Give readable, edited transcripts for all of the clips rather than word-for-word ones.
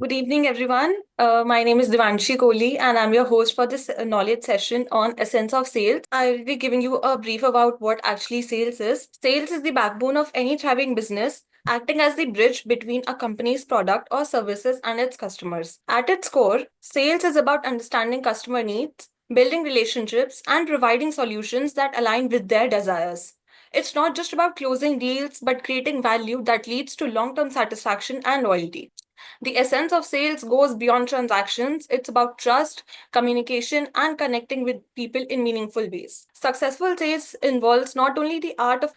Good evening, everyone. My name is Devanshi Kohli, and I'm your host for this knowledge session on essence of sales. I'll be giving you a brief about what actually sales is. Sales is the backbone of any thriving business, acting as the bridge between a company's product or services and its customers. At its core, sales is about understanding customer needs, building relationships, and providing solutions that align with their desires. It's not just about closing deals, but creating value that leads to long term satisfaction and loyalty. The essence of sales goes beyond transactions. It's about trust, communication, and connecting with people in meaningful ways. Successful sales involves not only the art of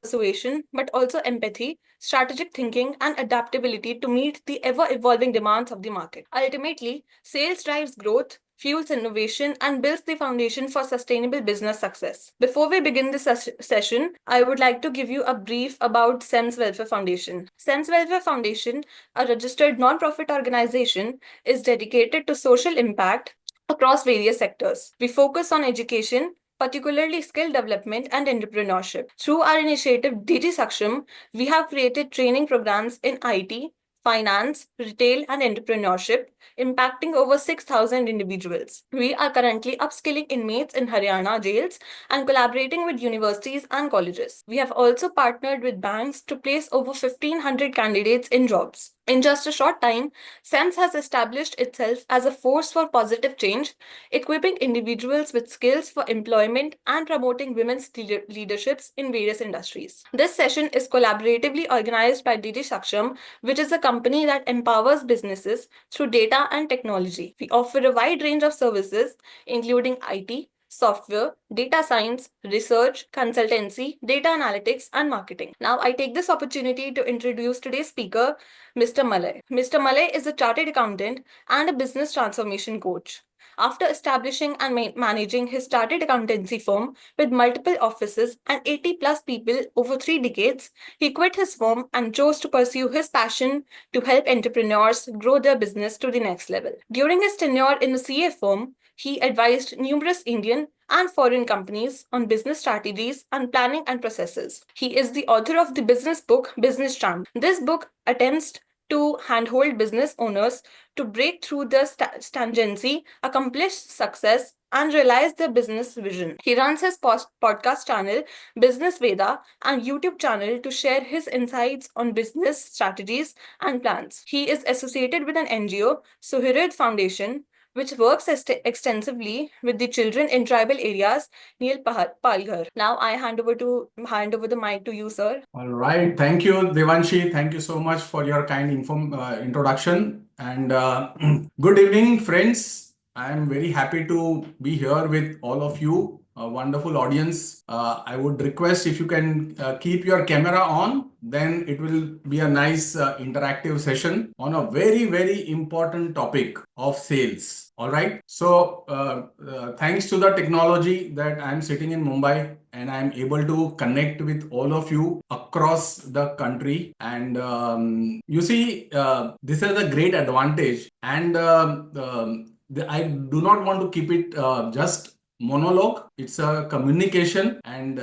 persuasion, but also empathy, strategic thinking, and adaptability to meet the ever evolving demands of the market. Ultimately, sales drives growth, fuels innovation, and builds the foundation for sustainable business success. Before we begin this session, I would like to give you a brief about SEMS Welfare Foundation. SEMS Welfare Foundation, a registered non-profit organization, is dedicated to social impact across various sectors. We focus on education, particularly skill development and entrepreneurship. Through our initiative DG Saksham, we have created training programs in IT, finance, retail, and entrepreneurship, impacting over 6,000 individuals. We are currently upskilling inmates in Haryana jails and collaborating with universities and colleges. We have also partnered with banks to place over 1,500 candidates in jobs. In just a short time, SEMS has established itself as a force for positive change, equipping individuals with skills for employment and promoting women's leaderships in various industries. This session is collaboratively organized by DD Saksham, which is a company that empowers businesses through data and technology. We offer a wide range of services, including IT, software, data science, research, consultancy, data analytics, and marketing. Now, I take this opportunity to introduce today's speaker, Mr. Malay. Mr. Malay is a chartered accountant and a business transformation coach. After establishing and managing his chartered accountancy firm with multiple offices and 80 plus people over 3 decades, he quit his firm and chose to pursue his passion to help entrepreneurs grow their business to the next level. During his tenure in the CA firm, he advised numerous Indian and foreign companies on business strategies and planning and processes. He is the author of the business book Business Champ. This book attempts to handhold business owners to break through the stringency, accomplish success, and realize their business vision. He runs his podcast channel, Business Veda, and YouTube channel to share his insights on business strategies and plans. He is associated with an NGO, Suhrid Foundation, which works extensively with the children in tribal areas near Palghar. Now I hand over the mic to you, sir. All right. Thank you, Devanshi. Thank you so much for your kind introduction. And good evening, friends. I am very happy to be here with all of you, a wonderful audience. I would request if you can keep your camera on, then it will be a nice interactive session on a very, very important topic of sales. All right. So thanks to the technology that I'm sitting in Mumbai and I'm able to connect with all of you across the country. And you see, this is a great advantage. And I do not want to keep it just monologue. It's a communication. And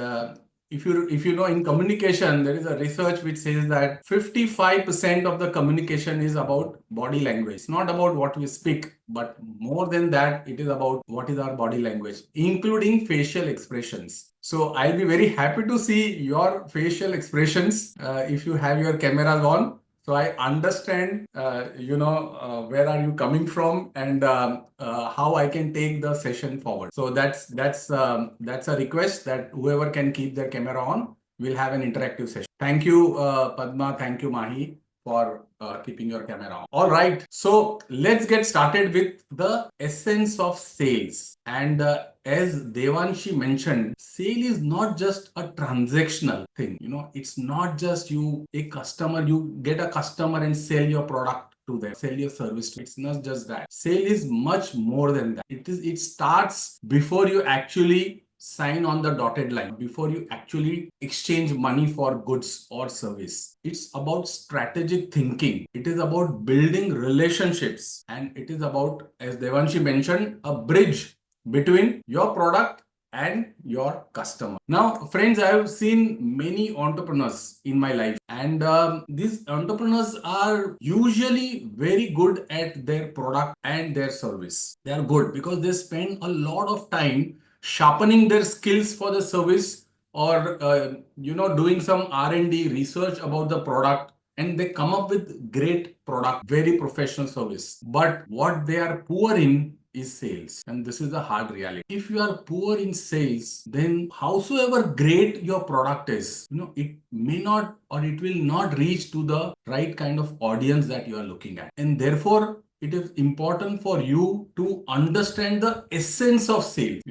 if you know, in communication, there is a research which says that 55% of the communication is about body language. It's not about what we speak, but more than that, it is about what is our body language, including facial expressions. So I'll be very happy to see your facial expressions if you have your cameras on. So I understand, where are you coming from and how I can take the session forward. So that's a request that whoever can keep their camera on, we'll have an interactive session. Thank you, Padma. Thank you, Mahi, for keeping your camera on. All right. So let's get started with the essence of sales. And as Devanshi mentioned, sale is not just a transactional thing. It's not just you get a customer and sell your product to them, sell your service to them. It's not just that. Sale is much more than that. It starts before you actually sign on the dotted line, before you actually exchange money for goods or service. It's about strategic thinking. It is about building relationships. And it is about, as Devanshi mentioned, a bridge between your product and your customer. Now, friends, I have seen many entrepreneurs in my life, and these entrepreneurs are usually very good at their product and their service. They are good because they spend a lot of time sharpening their skills for the service, or doing some R&D research about the product, and they come up with great product, very professional service. But what they are poor in is sales, and this is the hard reality. If you are poor in sales, then howsoever great your product is, it may not, or it will not reach to the right kind of audience that you are looking at. And therefore it is important for you to understand the essence of sales,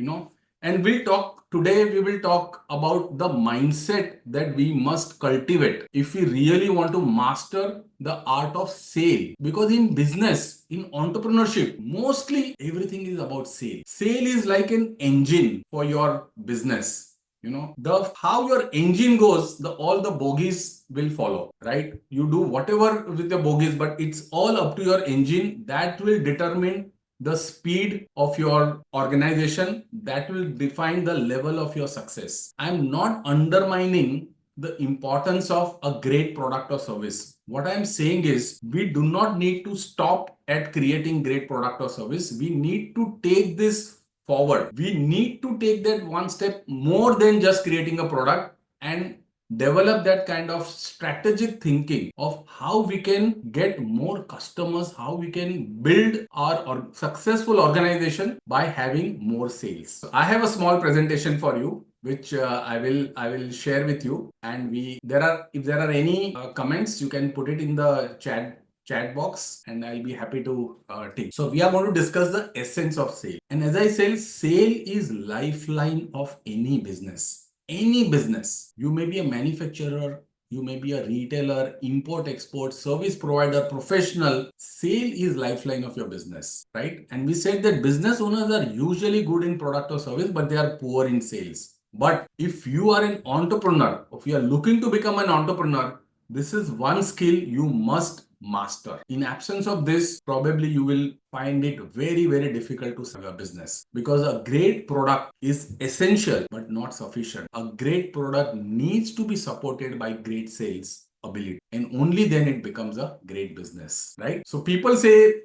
and we will talk about the mindset that we must cultivate if we really want to master the art of sale. Because in business, in entrepreneurship, mostly everything is about sale. Sale is like an engine for your business. The how your engine goes, all the bogies will follow, right? You do whatever with the bogies, but it's all up to your engine that will determine the speed of your organization, that will define the level of your success. I'm not undermining the importance of a great product or service. What I'm saying is we do not need to stop at creating great product or service. We need to take this forward. We need to take that one step more than just creating a product, and develop that kind of strategic thinking of how we can get more customers, how we can build our successful organization by having more sales. So I have a small presentation for you, which I will share with you, and if there are any comments, you can put it in the chat box, and I'll be happy to take. So we are going to discuss the essence of sale. And as I said, sale is lifeline of any business. Any business. You may be a manufacturer, you may be a retailer, import, export, service provider, professional. Sale is lifeline of your business, right? And we said that business owners are usually good in product or service, but they are poor in sales. But if you are an entrepreneur, if you are looking to become an entrepreneur, this is one skill you must master. In absence of this, probably you will find it very, very difficult to sell a business, because a great product is essential but not sufficient. A great product needs to be supported by great sales ability, and only then it becomes a great business, right? So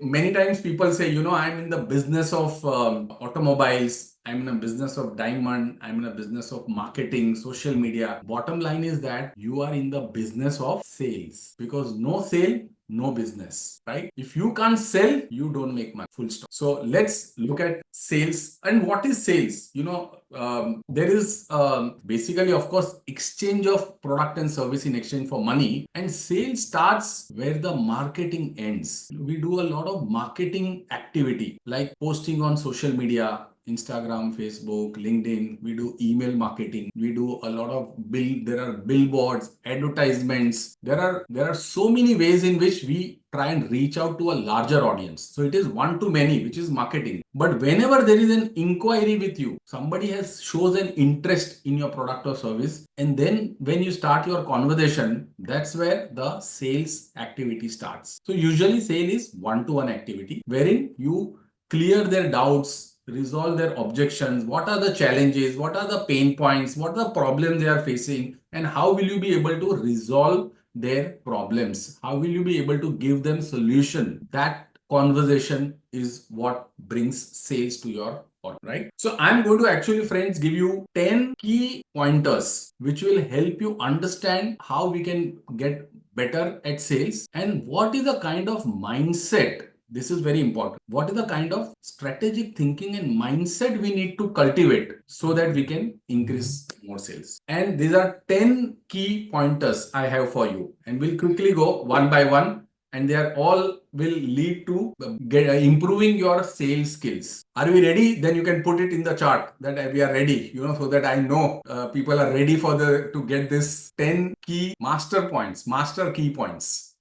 many times people say, I'm in the business of automobiles, I'm in a business of diamond, I'm in a business of marketing, social media. Bottom line is that you are in the business of sales, because no sale, no business, right? If you can't sell, you don't make money. Full stop. So let's look at sales. And what is sales? There is basically, of course, exchange of product and service in exchange for money. And sales starts where the marketing ends. We do a lot of marketing activity like posting on social media, Instagram, Facebook, LinkedIn. We do email marketing. We do a lot of there are billboards, advertisements. There are so many ways in which we try and reach out to a larger audience. So it is one to many, which is marketing. But whenever there is an inquiry with you, somebody shows an interest in your product or service, and then when you start your conversation, that's where the sales activity starts. So usually sale is one-to-one activity wherein you clear their doubts, resolve their objections, what are the challenges, what are the pain points, what are the problems they are facing, and how will you be able to resolve their problems? How will you be able to give them solution? That conversation is what brings sales to your order, right? So I'm going to actually, friends, give you 10 key pointers which will help you understand how we can get better at sales, and what is the kind of mindset. This is very important. What is the kind of strategic thinking and mindset we need to cultivate so that we can increase more sales? And these are 10 key pointers I have for you. And we'll quickly go one by one. And they are all will lead to improving your sales skills. Are we ready? Then you can put it in the chart that we are ready, so that I know people are ready to get this 10 key master key points.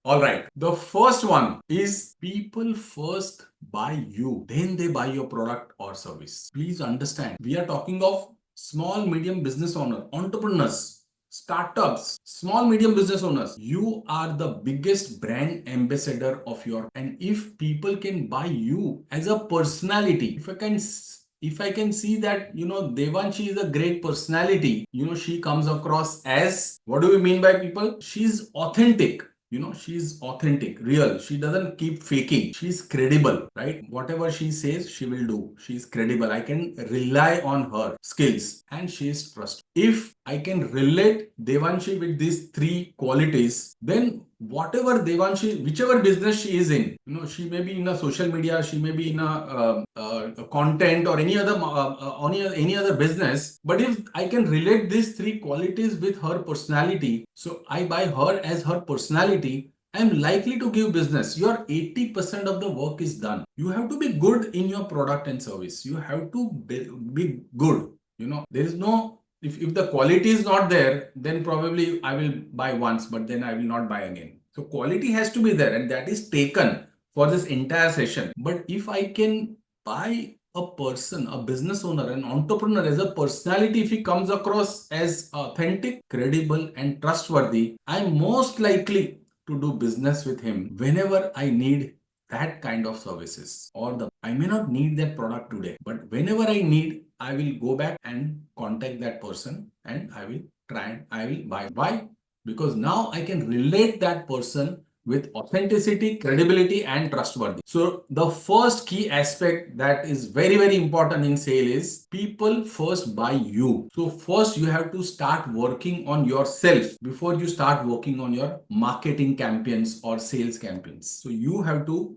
All right. The first one is people first buy you, then they buy your product or service. Please understand, we are talking of small, medium business owner, entrepreneurs, startups, small, medium business owners. You are the biggest brand ambassador of and if people can buy you as a personality, if I can if I can see that, Devanshi is a great personality, she comes across as, what do we mean by people? She's authentic. She's authentic, real. She doesn't keep faking. She's credible, right? Whatever she says, she will do. She's credible. I can rely on her skills and she's trust. If I can relate Devanshi with these three qualities, then whatever Devanshi, whichever business she is in, she may be in a social media, she may be in a content or any other business. But if I can relate these three qualities with her personality, so I buy her as her personality, I'm likely to give business. Your 80% of the work is done. You have to be good in your product and service. You have to be good. There is no, if the quality is not there, then probably I will buy once, but then I will not buy again. So quality has to be there, and that is taken for this entire session. But if I can buy a person, a business owner, an entrepreneur as a personality, if he comes across as authentic, credible, and trustworthy, I'm most likely to do business with him whenever I need that kind of services, or the I may not need that product today, but whenever I need, I will go back and contact that person and I will try and I will buy. Why? Because now I can relate that person with authenticity, credibility, and trustworthy. So the first key aspect that is very, very important in sale is people first buy you. So first you have to start working on yourself before you start working on your marketing campaigns or sales campaigns. So you have to,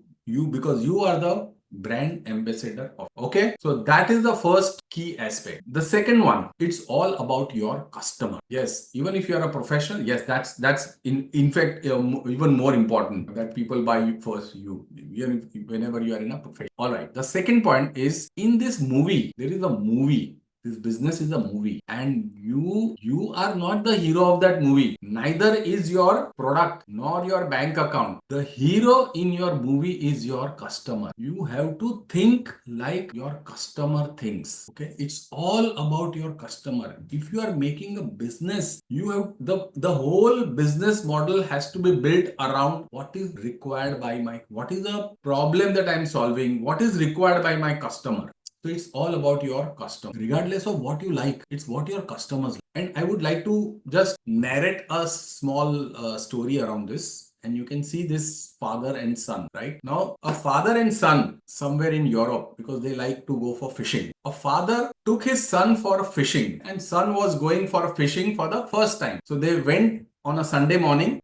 because you are the brand ambassador of, okay, so that is the first key aspect. The second one, it's all about your customer. Yes, even if you are a professional, yes, that's in fact even more important, that people buy you first, whenever you are in a profession. All right, the second point is, in this movie, there is a movie. This business is a movie, and you are not the hero of that movie. Neither is your product nor your bank account. The hero in your movie is your customer. You have to think like your customer thinks. Okay, it's all about your customer. If you are making a business, you have the whole business model has to be built around what is required by what is the problem that I'm solving, what is required by my customer. So it's all about your customer. Regardless of what you like, it's what your customers like. And I would like to just narrate a small story around this. And you can see this father and son, right? Now, a father and son somewhere in Europe, because they like to go for fishing. A father took his son for fishing, and son was going for fishing for the first time. So they went on a Sunday morning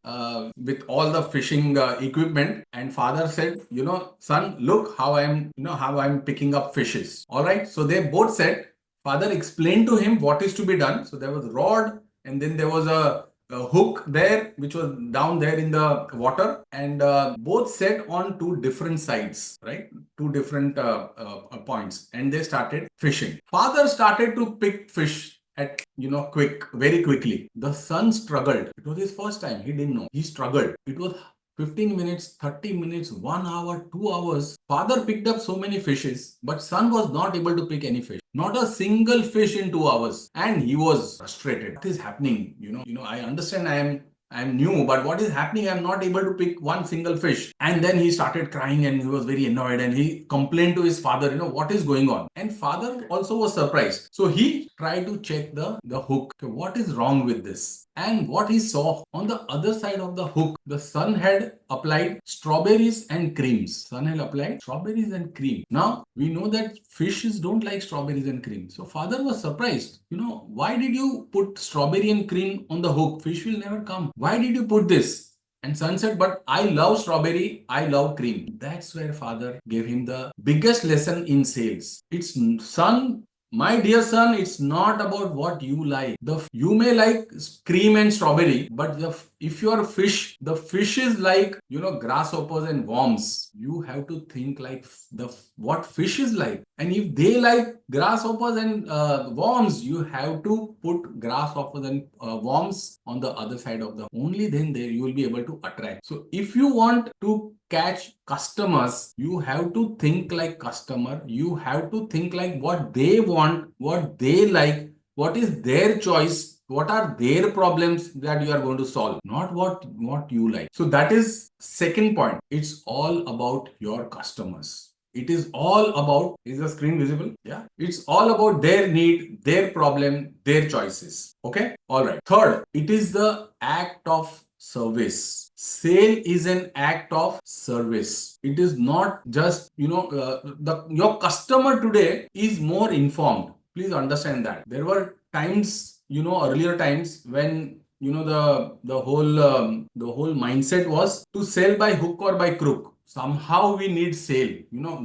with all the fishing equipment, and father said, son, look how I'm picking up fishes. All right. So they both said, father explained to him what is to be done. So there was a rod, and then there was a hook there, which was down there in the water, and both set on two different sides, right? Two different points, and they started fishing. Father started to pick fish at very quickly. The son struggled. It was his first time. He didn't know. He struggled. It was 15 minutes, 30 minutes, 1 hour, 2 hours. Father picked up so many fishes, but son was not able to pick any fish. Not a single fish in 2 hours. And he was frustrated. What is happening? I understand I'm new, but what is happening? I'm not able to pick one single fish. And then he started crying and he was very annoyed, and he complained to his father, what is going on? And father also was surprised. So he tried to check the hook. Okay, what is wrong with this? And what he saw on the other side of the hook, the son had applied strawberries and creams. Son had applied strawberries and cream. Now, we know that fishes don't like strawberries and cream. So father was surprised. Why did you put strawberry and cream on the hook? Fish will never come. Why did you put this? And son said, but I love strawberry, I love cream. That's where father gave him the biggest lesson in sales. It's son, my dear son, it's not about what you like. You may like cream and strawberry, but if your fish, the fish is like, grasshoppers and worms. You have to think like what fish is like. And if they like grasshoppers and worms, you have to put grasshoppers and worms on the other side of the. Only then you will be able to attract. So if you want to catch customers, you have to think like customer. You have to think like what they want, what they like, what is their choice, what are their problems that you are going to solve, not what you like. So that is second point. It's all about your customers. It is all about, is the screen visible? Yeah. It's all about their need, their problem, their choices. Okay. All right. Third, it is the act of service. Sale is an act of service. It is not just, your customer today is more informed. Please understand that. There were times, earlier times when the whole mindset was to sell by hook or by crook. Somehow we need sale,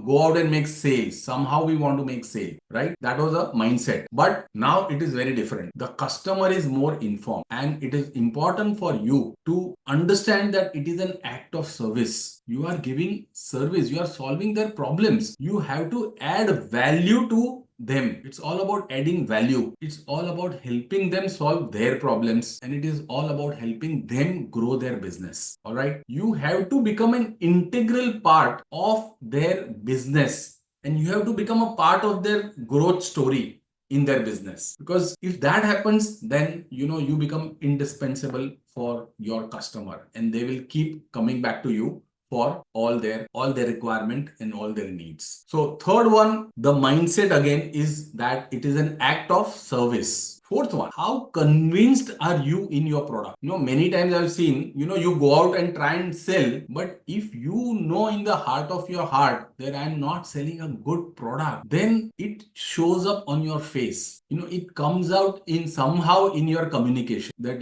go out and make sales. Somehow we want to make sale, right? That was a mindset. But now it is very different. The customer is more informed, and it is important for you to understand that it is an act of service. You are giving service, you are solving their problems. You have to add value to them. It's all about adding value. It's all about helping them solve their problems, and it is all about helping them grow their business. All right. You have to become an integral part of their business, and you have to become a part of their growth story in their business. Because if that happens, then you become indispensable for your customer, and they will keep coming back to you for all their requirement and all their needs. So third one, the mindset again is that it is an act of service. Fourth one, how convinced are you in your product? Many times I've seen, you go out and try and sell, but if you know in the heart of your heart that I'm not selling a good product, then it shows up on your face. It comes out in somehow in your communication that,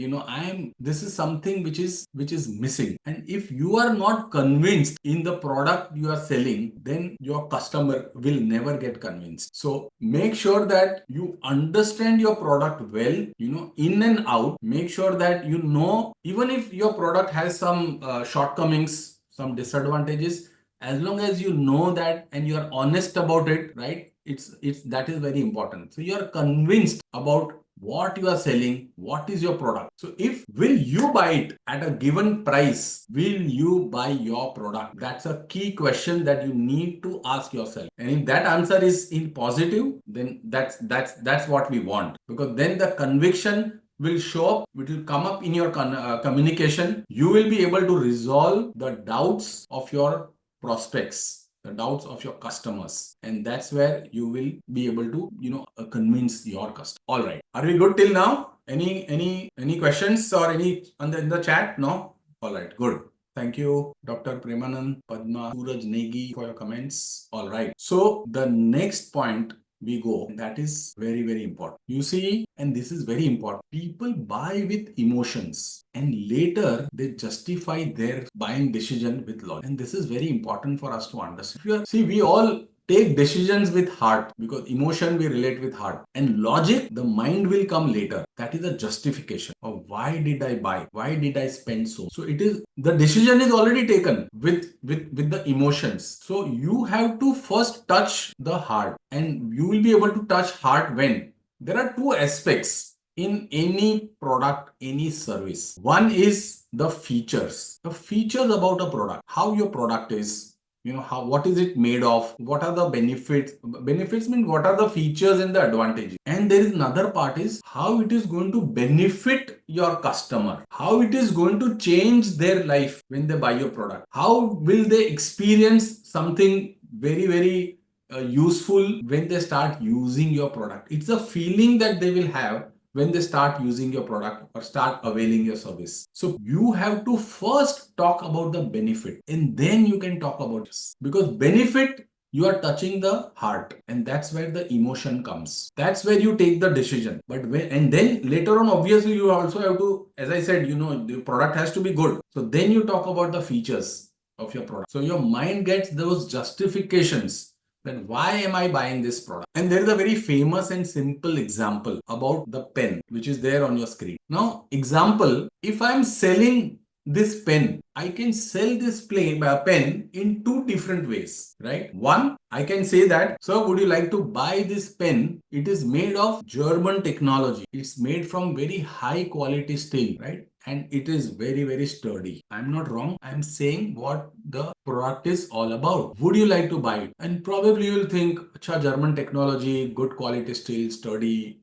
this is something which is missing. And if you are not convinced in the product you are selling, then your customer will never get convinced. So make sure that you understand your product well, in and out. Make sure that even if your product has some shortcomings, some disadvantages, as long as you know that and you are honest about it, right? It's that is very important. So you are convinced about what you are selling, what is your product. So if will you buy it at a given price, will you buy your product? That's a key question that you need to ask yourself. And if that answer is in positive, then that's what we want, because then the conviction will show up, it will come up in your communication. You will be able to resolve the doubts of your prospects, the doubts of your customers, and that's where you will be able to convince your customer. All right, are we good till now? Any questions or any in the chat? No. All right, good. Thank you, Dr. Premanand, Padma, Suraj Negi, for your comments. All right. So the next point we go, that is very, very important. You see, and this is very important. People buy with emotions, and later they justify their buying decision with logic. And this is very important for us to understand. See, we all take decisions with heart, because emotion we relate with heart, and logic, the mind will come later. That is a justification of why did I buy, why did I spend so it is, the decision is already taken with the emotions. So you have to first touch the heart, and you will be able to touch heart when there are two aspects in any product, any service. One is the features about a product, how your product is, what is it made of, what are the benefits mean what are the features and the advantages. And there is another part is how it is going to benefit your customer, how it is going to change their life when they buy your product, how will they experience something very, very useful when they start using your product. It's a feeling that they will have when they start using your product or start availing your service. So you have to first talk about the benefit, and then you can talk about this, because benefit, you are touching the heart, and that's where the emotion comes. That's where you take the decision. But and then later on, obviously, you also have to, as I said, the product has to be good. So then you talk about the features of your product. So your mind gets those justifications, then why am I buying this product? And there is a very famous and simple example about the pen, which is there on your screen. Now, example, if I'm selling this pen, I can sell this pen in two different ways, right? One, I can say that, sir, would you like to buy this pen? It is made of German technology. It's made from very high quality steel, right? And it is very, very sturdy. I'm not wrong. I'm saying what the product is all about. Would you like to buy it? And probably you'll think, acha, German technology, good quality steel, sturdy.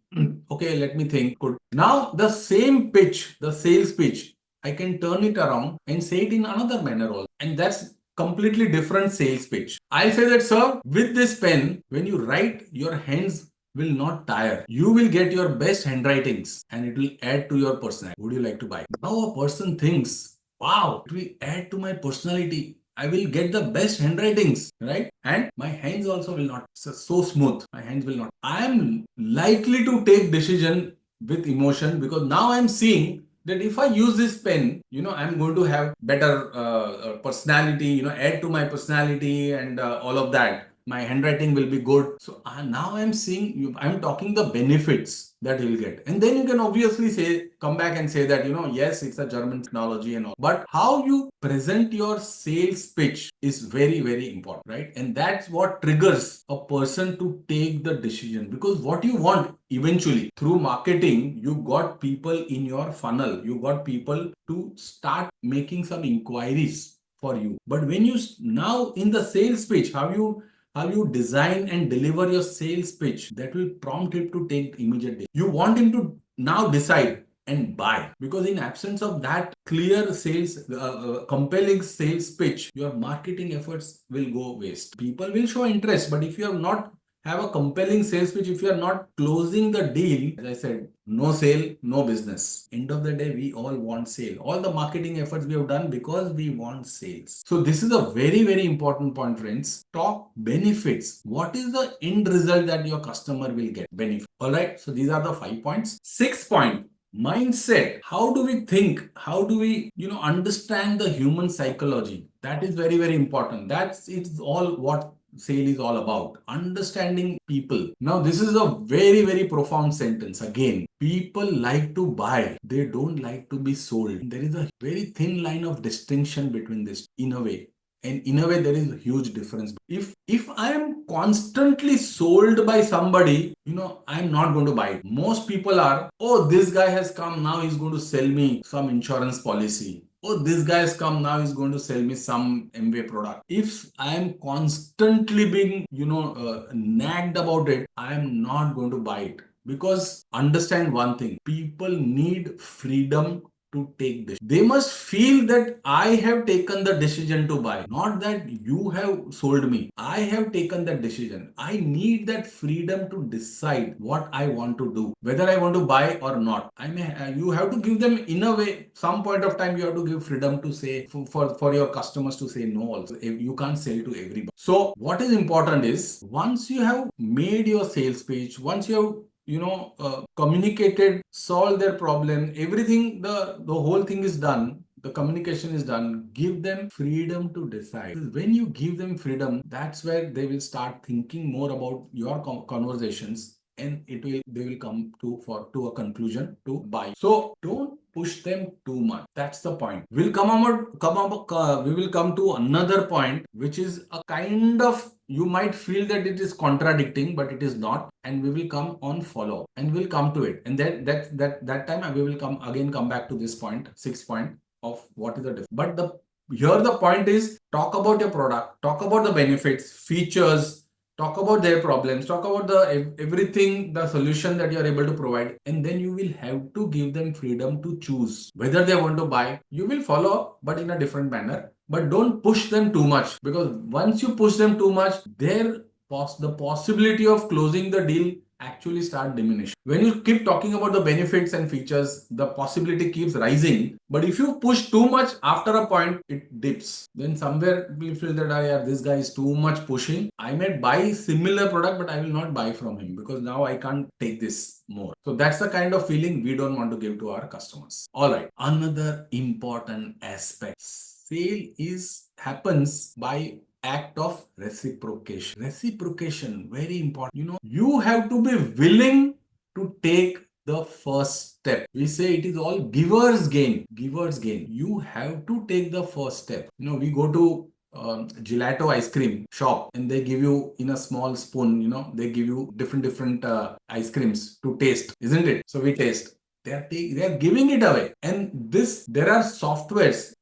Okay, let me think. Good. Now, the same pitch, the sales pitch, I can turn it around and say it in another manner also. And that's completely different sales pitch. I'll say that, sir, with this pen, when you write, your hands will not tire. You will get your best handwritings and it will add to your personality. Would you like to buy? Now a person thinks, wow, it will add to my personality. I will get the best handwritings, right? And my hands also will not so smooth. My hands will not. I am likely to take decision with emotion because now I'm seeing that if I use this pen, I'm going to have better personality, add to my personality and all of that. My handwriting will be good. So now I'm seeing, I'm talking the benefits that he'll get. And then you can obviously come back and say that, yes, it's a German technology and all. But how you present your sales pitch is very, very important, right? And that's what triggers a person to take the decision. Because what you want eventually through marketing, you got people in your funnel, you got people to start making some inquiries for you. But when you now in the sales pitch, how you design and deliver your sales pitch, that will prompt him to take immediate decision. You want him to now decide and buy, because in absence of that clear sales compelling sales pitch, your marketing efforts will go waste. People will show interest, but if you are not have a compelling sales pitch, if you are not closing the deal, as I said, no sale, no business. End of the day, we all want sale. All the marketing efforts we have done because we want sales. So this is a very, very important point, friends. Talk benefits. What is the end result that your customer will get? Benefit. All right. So these are the 5 points. 6th point, mindset. How do we think? How do we understand the human psychology? That is very, very important. It's all what sale is all about. Understanding people. Now this is a very, very profound sentence. Again, people like to buy, they don't like to be sold. There is a very thin line of distinction between this, in a way. And in a way, there is a huge difference. If I am constantly sold by somebody, I'm not going to buy it. Most people are, oh, this guy has come, now he's going to sell me some insurance policy. Oh, this guy has come, now he's going to sell me some MBA product. If I am constantly being, nagged about it, I am not going to buy it. Because understand one thing, people need freedom to take this. They must feel that I have taken the decision to buy, not that you have sold me. I have taken that decision. I need that freedom to decide what I want to do, whether I want to buy or not. You have to give them, in a way, some point of time you have to give freedom to say for your customers to say no also. You can't sell to everybody. So what is important is, once you have made your sales page, once you have communicated, solve their problem, everything, the whole thing is done, the communication is done, give them freedom to decide. When you give them freedom, that's where they will start thinking more about your conversations, and they will come to a conclusion to buy. So don't push them too much. That's the point. We will come to another point, which is a kind of, you might feel that it is contradicting, but it is not. And we will come on follow, and we'll come to it. And then that time we will come back to this point, 6th point of what is the difference. But here the point is, talk about your product, talk about the benefits, features, talk about their problems, talk about everything, the solution that you are able to provide, and then you will have to give them freedom to choose whether they want to buy. You will follow up, but in a different manner. But don't push them too much, because once you push them too much, the possibility of closing the deal actually start diminishing. When you keep talking about the benefits and features, the possibility keeps rising. But if you push too much, after a point, it dips. Then somewhere we feel that, this guy is too much pushing. I may buy similar product, but I will not buy from him because now I can't take this more. So that's the kind of feeling we don't want to give to our customers. All right. Another important aspect. Sale happens by act of reciprocation. Reciprocation, very important. You have to be willing to take the first step. We say it is all giver's gain. Giver's gain. You have to take the first step. We go to gelato ice cream shop, and they give you in a small spoon, they give you different ice creams to taste, isn't it? So we taste. They are giving it away. And there are softwares,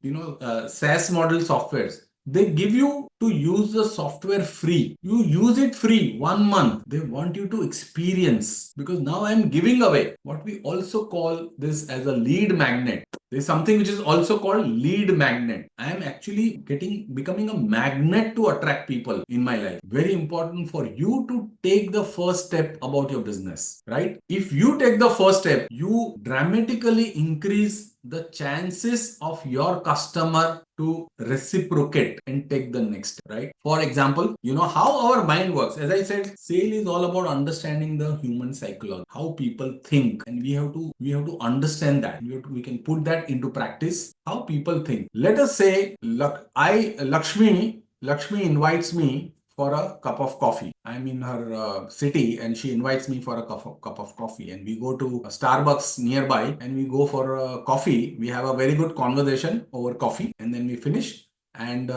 SaaS model softwares. They give you to use the software free. You use it free 1 month. They want you to experience, because now I'm giving away what we also call this as a lead magnet. There's something which is also called lead magnet. I am actually becoming a magnet to attract people in my life. Very important for you to take the first step about your business, right? If you take the first step, you dramatically increase the chances of your customer to reciprocate and take the next step, right? For example, you know how our mind works. As I said, sale is all about understanding the human psychology, how people think, and we have to understand that. We can put that into practice. How people think. Let us say, Lakshmi invites me for a cup of coffee. I'm in her city and she invites me for a cup of coffee, and we go to a Starbucks nearby and we go for a coffee. We have a very good conversation over coffee and then we finish. And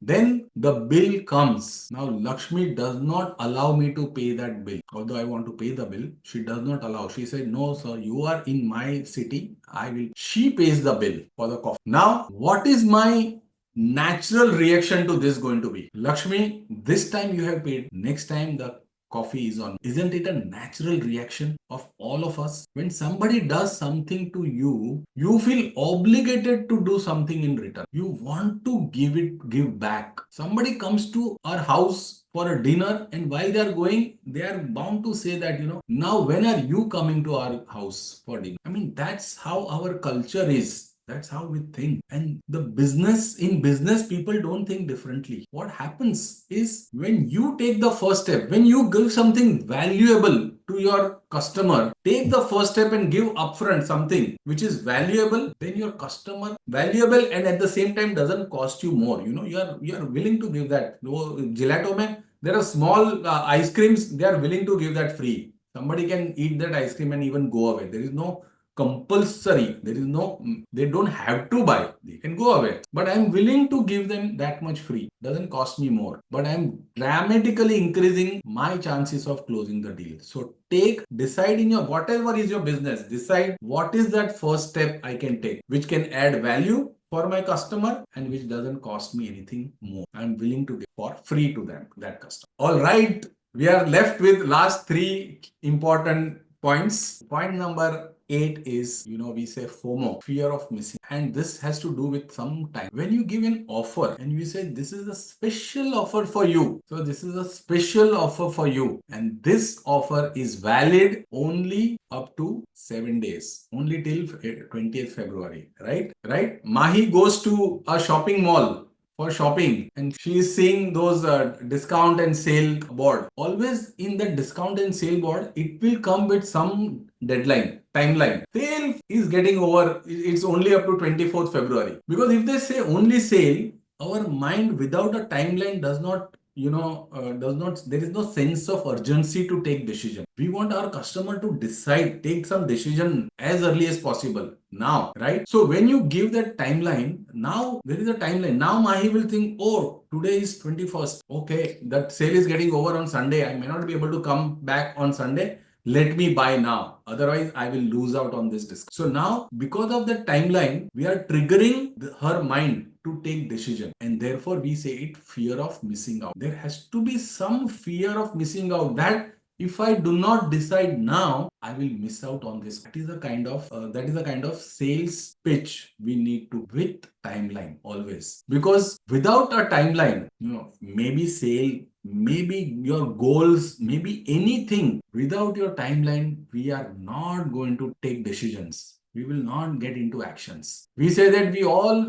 then the bill comes. Now, Lakshmi does not allow me to pay that bill. Although I want to pay the bill, she does not allow. She said, "No, sir, you are in my city. I will." She pays the bill for the coffee. Now, what is my natural reaction to this going to be? Lakshmi, this time you have paid, next time the coffee is on. Isn't it a natural reaction of all of us? When somebody does something to you, you feel obligated to do something in return. You want to give back. Somebody comes to our house for a dinner, and while they are going, they are bound to say that, now when are you coming to our house for dinner? I mean, that's how our culture is. That's how we think. And in business, people don't think differently. What happens is, when you take the first step, when you give something valuable to your customer, take the first step and give upfront something which is valuable, then your customer valuable and at the same time doesn't cost you more. You are willing to give that. Gelato mein, there are small ice creams, they are willing to give that free. Somebody can eat that ice cream and even go away. There is no compulsory. They don't have to buy. They can go away. But I'm willing to give them that much free. Doesn't cost me more. But I'm dramatically increasing my chances of closing the deal. So decide in your whatever is your business, decide what is that first step I can take, which can add value for my customer and which doesn't cost me anything more. I'm willing to give for free to that customer. All right. We are left with last three important points. Point number 8 is, we say FOMO, fear of missing. And this has to do with some time. When you give an offer and you say, this is a special offer for you. So this is a special offer for you. And this offer is valid only up to 7 days, only till 20th February, right? Right? Mahi goes to a shopping mall for shopping and she is seeing those discount and sale board. Always in the discount and sale board, it will come with some deadline, timeline. Sale is getting over, it's only up to 24th February. Because if they say only sale, our mind without a timeline does not, there is no sense of urgency to take decision. We want our customer to take some decision as early as possible now, right? So when you give that timeline, now there is a timeline. Now Mahi will think, oh, today is 21st. Okay, that sale is getting over on Sunday. I may not be able to come back on Sunday. Let me buy now. Otherwise, I will lose out on this discount. So now, because of the timeline, we are triggering her mind to take decision, and therefore we say it fear of missing out. There has to be some fear of missing out, that if I do not decide now, I will miss out on this. That is the kind of sales pitch we need to, with timeline always. Because without a timeline, maybe sale, maybe your goals, maybe anything, without your timeline, we are not going to take decisions. We will not get into actions. We say that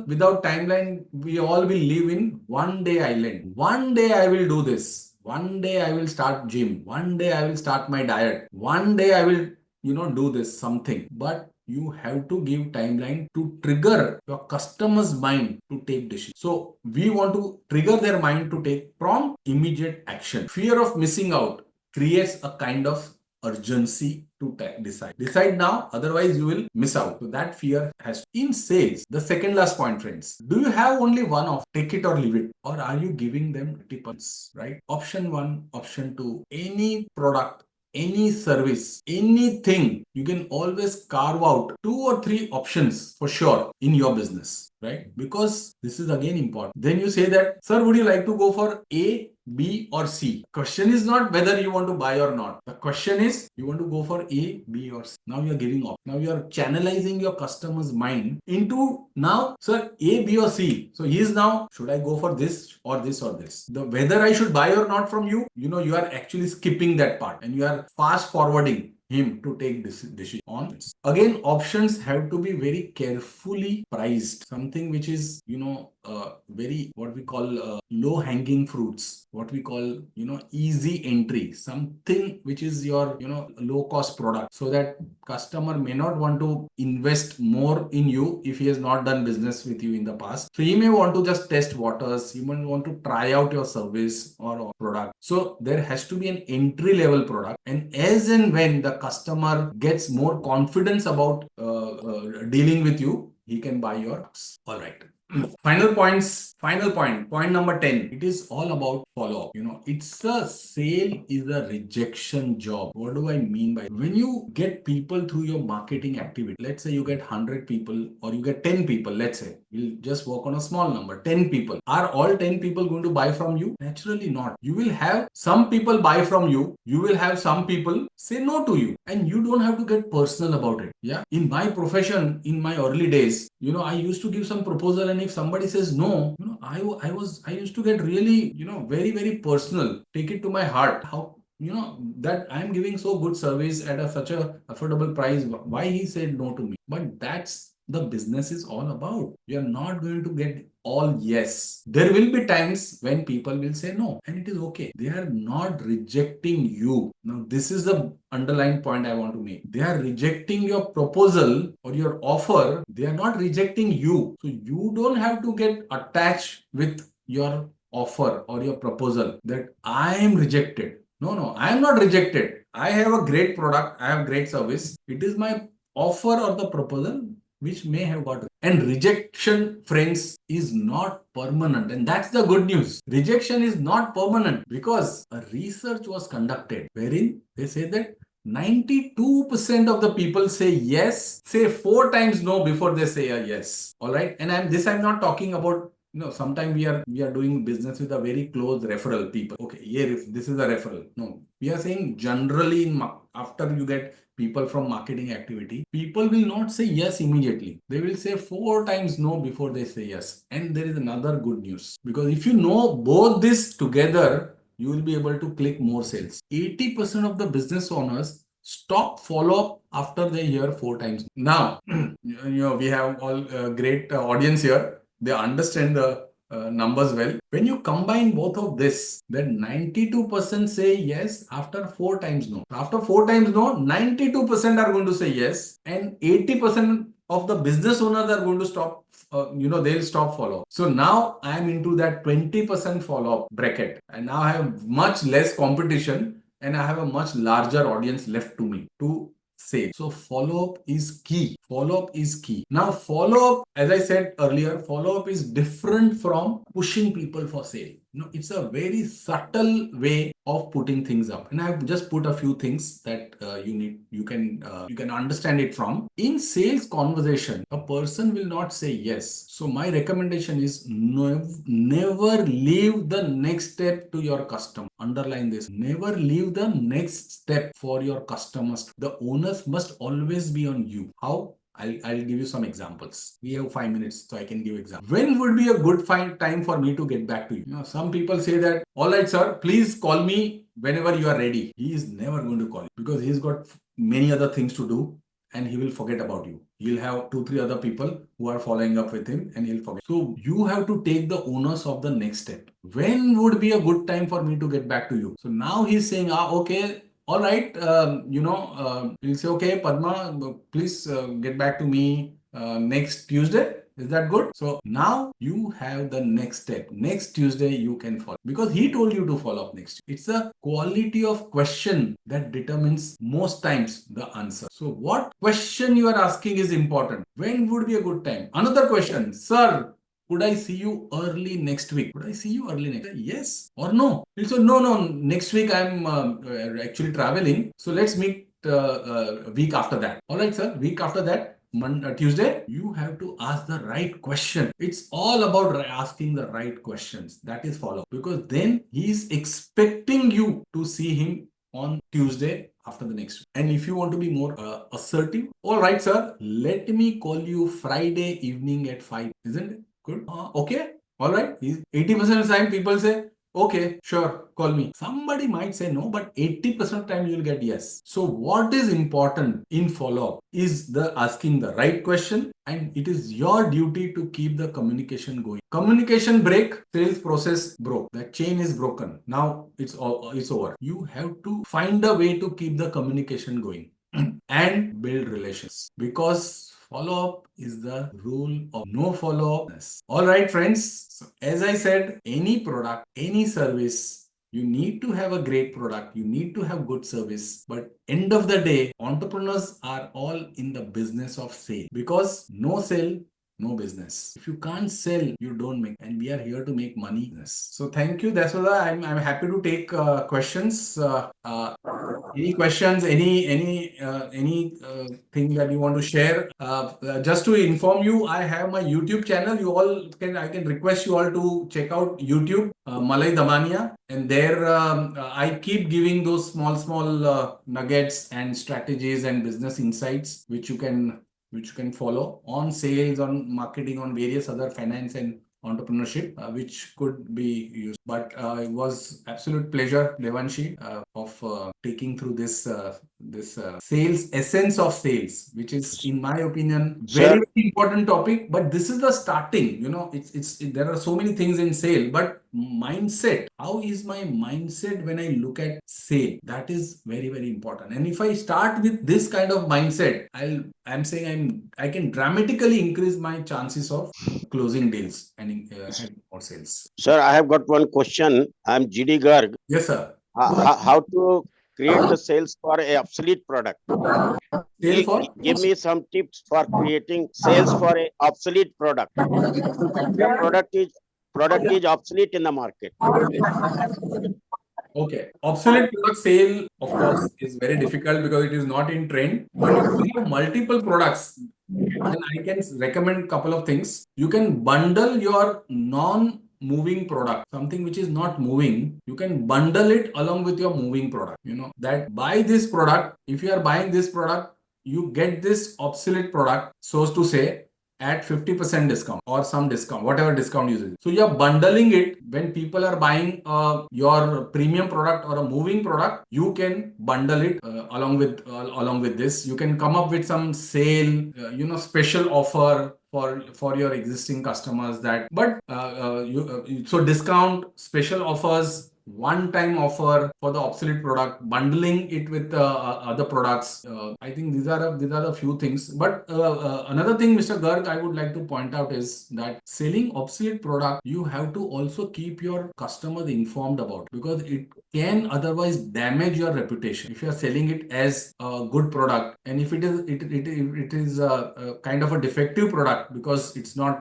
without timeline, we all will live in one day island. One day I will do this. One day I will start gym. One day I will start my diet. One day I will, do this something. But you have to give timeline to trigger your customer's mind to take decision. So we want to trigger their mind to take prompt, immediate action. Fear of missing out creates a kind of urgency to decide. Decide now, otherwise you will miss out. So that fear has in sales. The second last point, friends. Do you have only one of take it or leave it? Or are you giving them multiples, right? Option 1, option 2, any product, any service, anything, you can always carve out 2 or 3 options for sure in your business. right? Because this is again important. Then you say that, sir, would you like to go for A, B, or C? Question is not whether you want to buy or not. The question is you want to go for A, B, or C. Now you are giving up. Now you are channelizing your customer's mind into now, sir, A, B, or C. So he is now, should I go for this or this or this? The whether I should buy or not from you, you are actually skipping that part and you are fast forwarding him to take this decision on this. Again, options have to be very carefully priced. Something which is, very what we call low hanging fruits, what we call, easy entry, something which is your, low cost product, so that customer may not want to invest more in you if he has not done business with you in the past. So he may want to just test waters, he may want to try out your service or product. So there has to be an entry level product, and as and when the customer gets more confidence about dealing with you, he can buy your products. All right. Final point number 10. It is all about follow up. It's a sale is a rejection job. What do I mean by when you get people through your marketing activity? Let's say you get 100 people or you get 10 people. Let's say we'll just work on a small number, 10 people. Are all 10 people going to buy from you? Naturally not. You will have some people buy from you. You will have some people say no to you, and you don't have to get personal about it. Yeah. In my profession, in my early days, I used to give some proposal, and if somebody says no, I used to get really, very, very personal, take it to my heart. How, that I'm giving so good service at such a affordable price, why he said no to me? But that's the business is all about. You're not going to get all yes. There will be times when people will say no, and it is okay. They are not rejecting you. Now, this is the underlying point I want to make. They are rejecting your proposal or your offer. They are not rejecting you. So you don't have to get attached with your offer or your proposal that I am rejected. No, I am not rejected. I have a great product. I have great service. It is my offer or the proposal which may have got. And rejection, friends, is not permanent. And that's the good news. Rejection is not permanent because a research was conducted wherein they say that 92% of the people say yes, say 4 times no before they say a yes. All right. And I'm not talking about, sometimes we are doing business with a very close referral people. Okay, here this is a referral. No, we are saying generally after you get people from marketing activity, people will not say yes immediately. They will say 4 times no before they say yes. And there is another good news, because if you know both this together, you will be able to click more sales. 80% of the business owners stop follow up after they hear 4 times. Now, we have all great audience here. They understand the numbers well. When you combine both of this, then 92% say yes after 4 times no. After 4 times no, 92% are going to say yes, and 80% of the business owners are going to stop. They'll stop follow up. So now I am into that 20% follow up bracket, and now I have much less competition, and I have a much larger audience left to me to say. So follow-up is key. Follow-up is key. Now follow-up, as I said earlier, follow-up is different from pushing people for sale. It's a very subtle way of putting things up. And I've just put a few things that you can understand it from. In sales conversation, a person will not say yes. So my recommendation is never leave the next step to your customer. Underline this. Never leave the next step for your customers. The onus must always be on you. How? I'll give you some examples. We have 5 minutes, so I can give examples. When would be a good time for me to get back to you? Some people say that, all right, sir, please call me whenever you are ready. He is never going to call you because he's got many other things to do, and he will forget about you. He'll have 2-3 other people who are following up with him, and he'll forget. So you have to take the onus of the next step. When would be a good time for me to get back to you? So now he's saying, okay, all right, we'll say, okay, Padma, please get back to me next Tuesday. Is that good? So now you have the next step. Next Tuesday, you can follow because he told you to follow up next. It's the quality of question that determines most times the answer. So what question you are asking is important. When would be a good time? Another question, sir, could I see you early next week? Could I see you early next week? Yes or no? He'll say, no, next week I'm actually traveling. So let's meet a week after that. All right, sir, week after that. Tuesday, you have to ask the right question. It's all about asking the right questions. That is follow, because then he's expecting you to see him on Tuesday after the next week. And if you want to be more assertive, all right, sir, let me call you Friday evening at 5. Isn't it good? Okay. All right. 80% of the time people say, okay, sure, call me. Somebody might say no, but 80% of the time you'll get yes. So what is important in follow-up is the asking the right question, and it is your duty to keep the communication going. Communication break, sales process broke. That chain is broken. Now it's over. You have to find a way to keep the communication going and build relations, because follow up is the rule of no follow up. All right, friends. So, as I said, any product, any service, you need to have a great product, you need to have good service, but end of the day, entrepreneurs are all in the business of sale, because no sale, no business. If you can't sell, you don't make, and we are here to make money. So thank you. That's what I'm happy to take questions. Any questions? Any thing that you want to share? Just to inform you, I have my YouTube channel. I can request you all to check out YouTube, Malay Damania, and there I keep giving those small nuggets and strategies and business insights which you can follow on sales, on marketing, on various other finance and entrepreneurship, which could be used. But it was absolute pleasure, Devanshi, of taking through this sales, essence of sales, which is, in my opinion, very, Sir, very important topic. But this is the starting. There are so many things in sale, but mindset. How is my mindset when I look at sale? That is very, very important. And if I start with this kind of mindset, I can dramatically increase my chances of closing deals and having more sales. sir, I have got one question. I'm GD Garg. Yes, sir. How to create the sales for a obsolete product? Sale for? Give me some tips for creating sales for a obsolete product. The product is obsolete in the market. Okay. Obsolete product sale, of course, is very difficult because it is not in trend. But if you have multiple products, then I can recommend a couple of things. You can bundle your non-moving product, something which is not moving. You can bundle it along with your moving product. That buy this product. If you are buying this product, you get this obsolete product, so to say, at 50% discount or some discount, whatever discount you use. So you're bundling it. When people are buying your premium product or a moving product, you can bundle it along with this. You can come up with some sale, special offer for your existing customers. So discount, special offers, one-time offer for the obsolete product, bundling it with other products. I think these are the few things. But another thing, Mr. Garg, I would like to point out is that selling obsolete product, you have to also keep your customers informed about, because it can otherwise damage your reputation if you are selling it as a good product, and if it is a kind of a defective product because it's not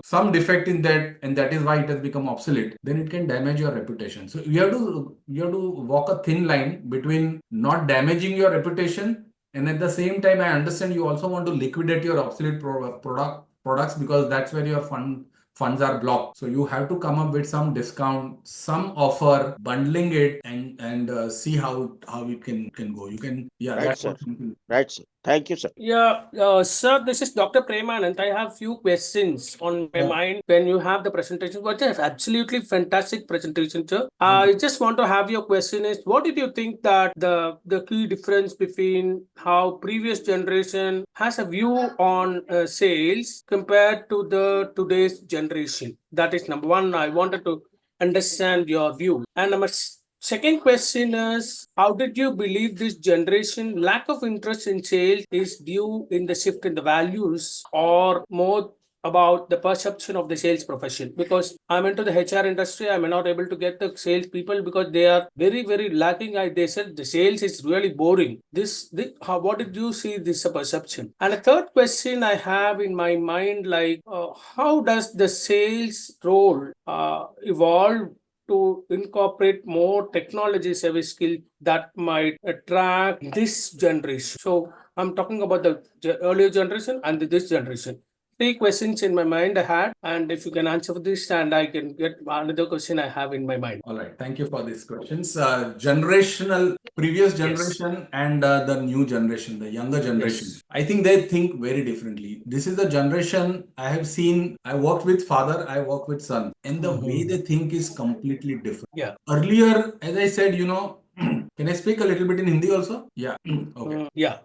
some defect in that, and that is why it has become obsolete, then it can damage your reputation. So you have to walk a thin line between not damaging your reputation, and at the same time, I understand you also want to liquidate your obsolete products, because that's where your funds are blocked. So you have to come up with some discount, some offer, bundling it, and see how it can go. Right, That's sir. what. Right, sir. Thank you, sir. Yeah, sir, this is Dr. Premanand. I have few questions on my mind when you have the presentation. What is absolutely fantastic presentation, sir. I just want to have your question is, what did you think that the key difference between how previous generation has a view on sales compared to the today's generation? That is number one. I wanted to understand your view. And number second question is, how did you believe this generation lack of interest in sales is due in the shift in the values or more about the perception of the sales profession? Because I'm into the HR industry, I'm not able to get the sales people because they are very, very lacking. They said the sales is really boring. What did you see this perception? And a third question I have in my mind, like how does the sales role evolve to incorporate more technology service skill that might attract this generation. So I'm talking about the earlier generation and this generation. Three questions in my mind I had, and if you can answer for this, and I can get another question I have in my mind. All right. Thank you for these questions. Generational, previous generation and the new generation, the younger generation. Yes. I think they think very differently. This is the generation I have seen. I worked with father, I work with son, and the way they think is completely different. Yeah. Earlier, as I said, can I speak a little bit in Hindi also? Yeah. Okay. Yeah.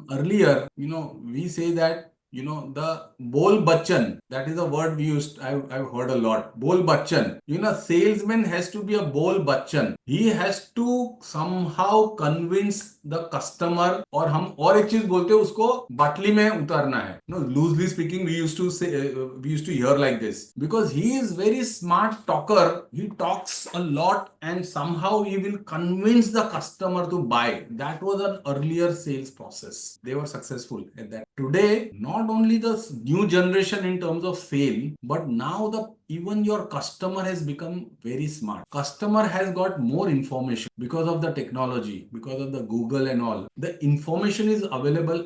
Earlier, we say that, the bol bachan, that is a word we used, I've heard a lot. Bol bachan. Salesman has to be a bol bachan. He has to somehow convince the customer, और हम और एक चीज बोलते हैं उसको बाटली में उतारना है. Loosely speaking, we used to say, we used to hear like this, because he is very smart talker. He talks a lot and somehow he will convince the customer to buy. That was an earlier sales process. They were successful at that. Today, not only the new generation in terms of sale, but now even your customer has become very smart. Customer has got more information because of the technology, because of the Google and all. The information is available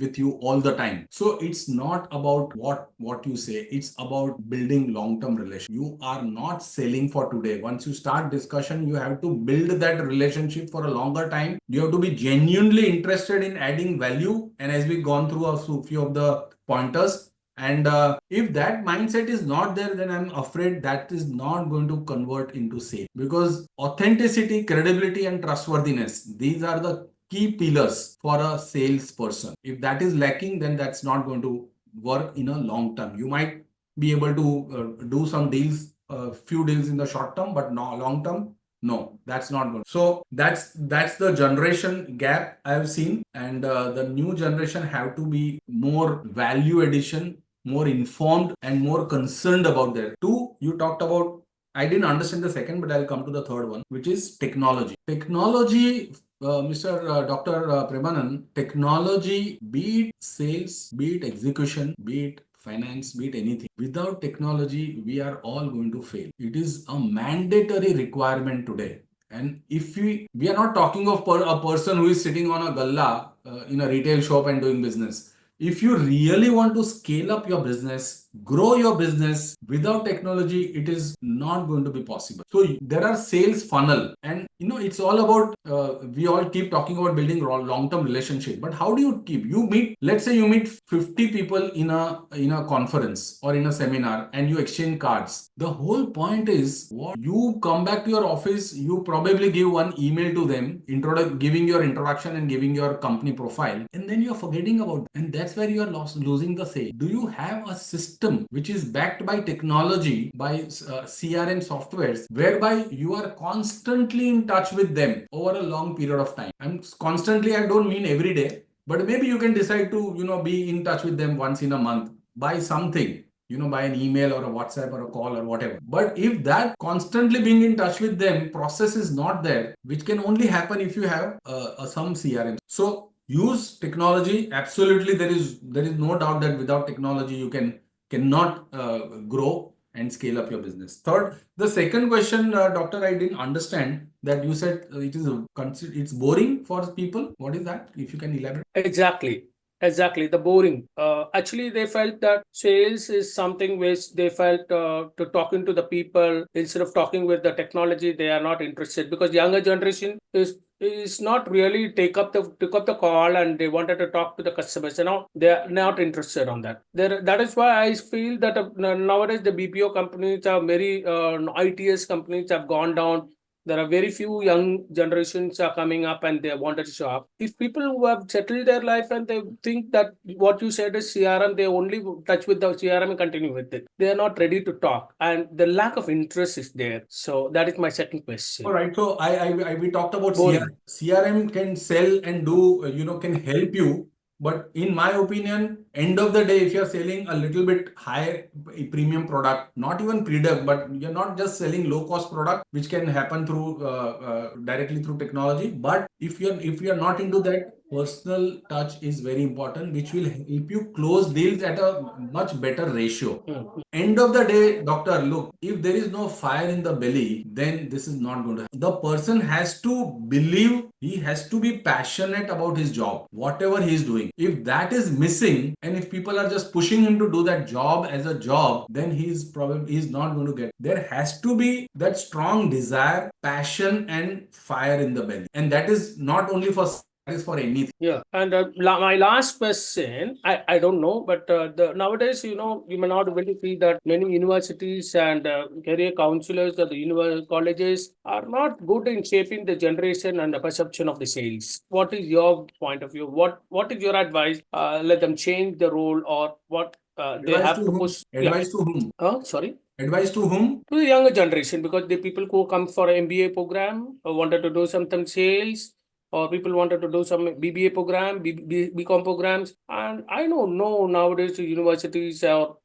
with you all the time. So it's not about what you say. It's about building long-term relation. You are not selling for today. Once you start discussion, you have to build that relationship for a longer time. You have to be genuinely interested in adding value. And as we've gone through a few of the pointers, and if that mindset is not there, then I'm afraid that is not going to convert into sale. Because authenticity, credibility, and trustworthiness, these are the key pillars for a salesperson. If that is lacking, then that's not going to work in a long term. You might be able to do some deals, few deals in the short term, but no long term. No, that's not good. So that's the generation gap I've seen, and the new generation have to be more value addition, more informed, and more concerned about that. Two, you talked about. I didn't understand the second, but I'll come to the third one, which is technology. Technology. Mr. Dr. Premanand, technology, be it sales, be it execution, be it finance, be it anything. Without technology, we are all going to fail. It is a mandatory requirement today. And if we are not talking of a person who is sitting on a galla in a retail shop and doing business. If you really want to scale up your business, grow your business without technology, it is not going to be possible. So there are sales funnel, and it's all about, we all keep talking about building long-term relationship, but how do you keep, let's say you meet 50 people in a conference or in a seminar and you exchange cards. The whole point is, what you come back to your office, you probably give one email to them, giving your introduction and giving your company profile, and then you're forgetting about it. And that's where you are losing the sale. Do you have a system which is backed by technology, by CRM softwares, whereby you are constantly in touch with them over a long period of time? And constantly, I don't mean every day, but maybe you can decide to be in touch with them once in a month by something, by an email or a WhatsApp or a call or whatever. But if that constantly being in touch with them process is not there, which can only happen if you have some CRM. So use technology. Absolutely, there is no doubt that without technology you cannot grow and scale up your business. Third, the second question, doctor, I didn't understand that you said it's boring for people. What is that? If you can elaborate. Exactly, the boring. Actually, they felt that sales is something which they felt to talking to the people instead of talking with the technology. They are not interested, because younger generation is not really took up the call, and they wanted to talk to the customers. They are not interested on that. That is why I feel that nowadays the BPO companies are very ITS companies have gone down. There are very few young generations are coming up and they wanted to shop. If people who have settled their life and they think that what you said is CRM, they only touch with the CRM and continue with it. They are not ready to talk, and the lack of interest is there. So that is my second question. All right. So we talked about Boring. CRM can sell and do, can help you. But in my opinion, end of the day, if you're selling a little bit high premium product, not even product, but you're not just selling low cost product, which can happen through directly through technology. But if you're not into that, personal touch is very important, which will help you close deals at a much better ratio. End of the day, doctor, look, if there is no fire in the belly, then this is not going to happen. The person has to believe, he has to be passionate about his job, whatever he is doing. If that is missing, and if people are just pushing him to do that job as a job, then he's not going to get. There has to be that strong desire, passion, and fire in the belly. And that is not only for that is for anything. Yeah, and my last question, I don't know, but nowadays, you may not able to see that many universities and career counselors or the colleges are not good in shaping the generation and the perception of the sales. What is your point of view? What is your advice? Let them change the role, or what they Advice have to to whom? push? Advice to whom? Sorry. Advice to whom? To the younger generation, because the people who come for an MBA program wanted to do something sales, or people wanted to do some BBA program, BCom programs. And I don't know, nowadays the universities or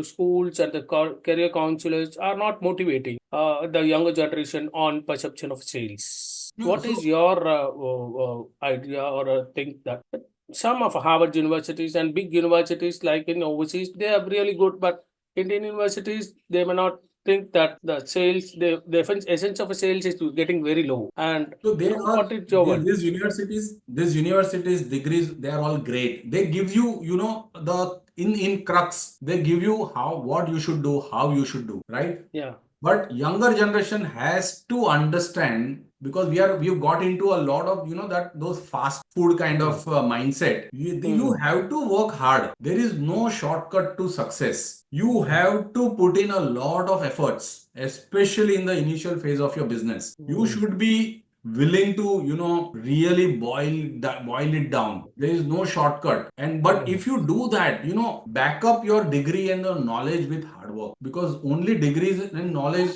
schools and the career counselors are not motivating the younger generation on perception of sales. No, What is your idea or think that some of Harvard universities and big universities like in overseas, they are really good, but Indian universities, they may not think that the sales, the essence of a sales is getting very low. And so there are what is your word? these universities degrees, they are all great. They give you, the in crux, they give you what you should do, how you should do, right? Yeah. But younger generation has to understand, because we've got into a lot of that those fast food kind of mindset. You have to work hard. There is no shortcut to success. You have to put in a lot of efforts, especially in the initial phase of your business. You should be willing to really boil it down. There is no shortcut. But if you do that, back up your degree and the knowledge with hard work, because only degrees and knowledge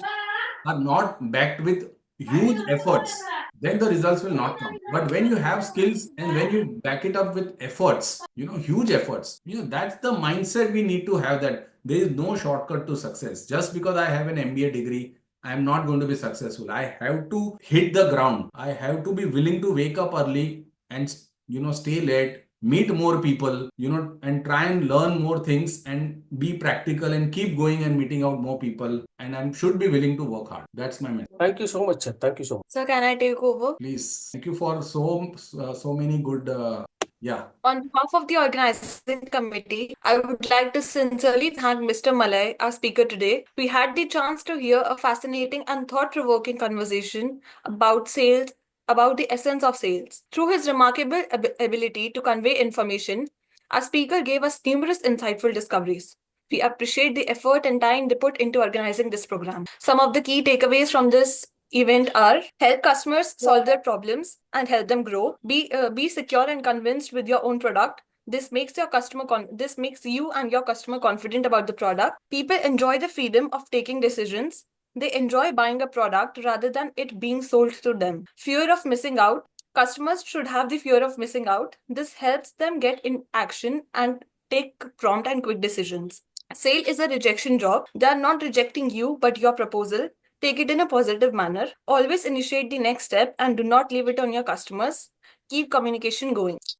are not backed with huge efforts, then the results will not come. But when you have skills and when you back it up with efforts, huge efforts, that's the mindset we need to have, that there is no shortcut to success. Just because I have an MBA degree, I am not going to be successful. I have to hit the ground. I have to be willing to wake up early and stay late, meet more people, and try and learn more things and be practical and keep going and meeting out more people. And I should be willing to work hard. That's my message. Thank you so much, sir. Thank you so much. Sir, can I take over? Please. Thank you for so many good. Yeah. On behalf of the organizing committee, I would like to sincerely thank Mr. Malay, our speaker today. We had the chance to hear a fascinating and thought-provoking conversation about sales, about the essence of sales. Through his remarkable ability to convey information, our speaker gave us numerous insightful discoveries. We appreciate the effort and time they put into organizing this program. Some of the key takeaways from this event are: help customers solve their problems and help them grow. Be secure and convinced with your own product. This makes you and your customer confident about the product. People enjoy the freedom of taking decisions. They enjoy buying a product rather than it being sold to them. Fear of missing out. Customers should have the fear of missing out. This helps them get in action and take prompt and quick decisions. Sale is a rejection job. They are not rejecting you, but your proposal. Take it in a positive manner. Always initiate the next step and do not leave it on your customers. Keep communication going.